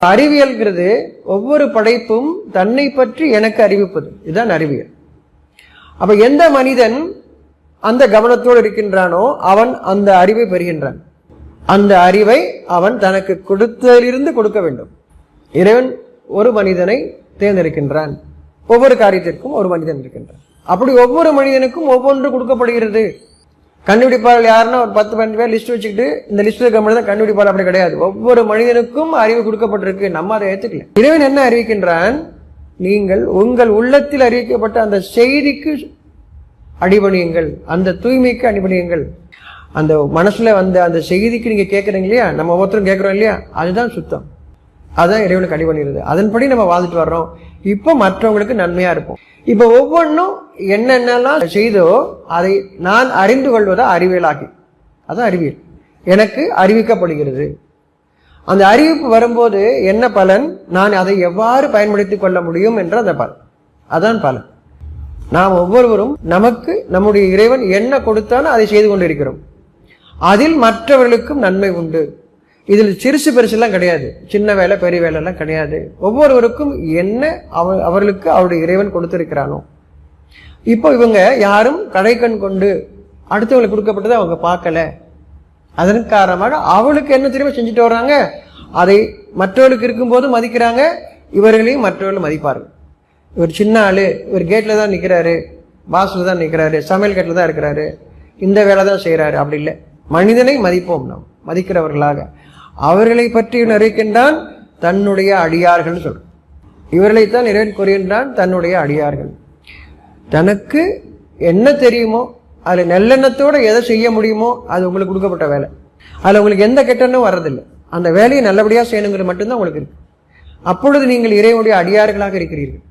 அறிவியல்ங்கிறது ஒவ்வொரு படைப்பும் தன்னை பற்றி எனக்கு அறிவிப்பது, இதுதான் அறிவியல். அப்ப எந்த மனிதன் அந்த கவனத்தோடு இருக்கின்றானோ அவன் அந்த அறிவை பெறுகின்றான். அந்த அறிவை அவன் தனக்கு கொடுத்ததிலிருந்து கொடுக்க வேண்டும். இறைவன் ஒரு மனிதனை தேர்ந்தெடுக்கின்றான். ஒவ்வொரு காரியத்திற்கும் ஒரு மனிதன் இருக்கின்றான். அப்படி ஒவ்வொரு மனிதனுக்கும் ஒவ்வொன்று கொடுக்கப்படுகிறது. கண்டுபிடிப்பாளர் யாருன்னா ஒரு 10-12 பேர் லிஸ்ட் வச்சுக்கிட்டு இந்த லிஸ்ட் இருக்க மட்டும் தான் கண்டுபிடிப்பாளர், அப்படி கிடையாது. ஒவ்வொரு மனிதனுக்கும் அறிவு கொடுக்கப்பட்டிருக்கு. நம்ம அதை ஏற்றுக்கல. இறைவன் என்ன அறிவிக்கின்றான்? நீங்கள் உங்கள் உள்ளத்தில் அறிவிக்கப்பட்ட அந்த செய்திக்கு அடிபணியுங்கள், அந்த தூய்மைக்கு அடிபணியுங்கள். அந்த மனசுல வந்த அந்த செய்திக்கு நீங்க கேட்கறீங்க இல்லையா, நம்ம ஒவ்வொருத்தரும் கேட்கிறோம் இல்லையா, அதுதான் சுத்தம். அதுதான் இறைவனுக்கு அடிபணிகிறது. அதன்படி நம்ம வாழ்ந்துட்டு வர்றோம். இப்போ மற்றவங்களுக்கு நன்மையா இருப்போம். இப்ப ஒவ்வொன்றும் என்னென்னலாம் செய்தோ அதை நான் அறிந்து கொள்வதா அறிவியலாகி, அதான் அறிவியல். எனக்கு அறிவிக்கப்படுகிறது. அந்த அறிவிப்பு வரும்போது என்ன பலன், நான் அதை எவ்வாறு பயன்படுத்திக் கொள்ள முடியும் என்ற அந்த பலன், அதான் பலன். நாம் ஒவ்வொருவரும் நமக்கு நம்முடைய இறைவன் என்ன கொடுத்தாலும் அதை செய்து கொண்டிருக்கிறோம். அதில் மற்றவர்களுக்கும் நன்மை உண்டு. இதில் சிறுசு பெருசெல்லாம் கிடையாது, சின்ன வேலை பெரிய வேலை எல்லாம் கிடையாது. ஒவ்வொருவருக்கும் என்ன அவர்களுக்கு அவருடைய இறைவன் கொடுத்திருக்கிறானோ. இப்போ இவங்க யாரும் கடைக்கண் கொண்டு அடுத்தவங்களுக்கு கொடுக்கப்பட்டதை அவங்க பார்க்கல. அதன் காரணமாக அவளுக்கு என்ன தெரியுமா செஞ்சுட்டு வர்றாங்க, அதை மற்றவர்களுக்கு இருக்கும்போது மதிக்கிறாங்க. இவர்களையும் மற்றவர்கள் மதிப்பார்கள். இவர் சின்ன ஆளு, இவர் கேட்ல தான் நிற்கிறாரு, வாசல தான் நிற்கிறாரு, சமையல் கேட்ல தான் இருக்கிறாரு, இந்த வேலை தான் செய்யறாரு. அப்படி இல்லை. மனிதனை மதிப்போம், நாம் மதிக்கிறவர்களாக. அவர்களை பற்றி அறிவிக்கின்றான் தன்னுடைய அடியார்கள் சொல்ற. இவர்களைத்தான் இறைவன் கூறுகின்றான் தன்னுடைய அடியார்கள். தனக்கு என்ன தெரியுமோ அதில் நல்லெண்ணத்தோட எதை செய்ய முடியுமோ அது உங்களுக்கு கொடுக்கப்பட்ட வேலை. அதில் உங்களுக்கு எந்த கெட்டனும் வர்றதில்லை. அந்த வேலையை நல்லபடியாக செய்யணுங்கிறது மட்டும்தான் உங்களுக்கு இருக்கு. அப்பொழுது நீங்கள் இறைவனுடைய அடியார்களாக இருக்கிறீர்கள்.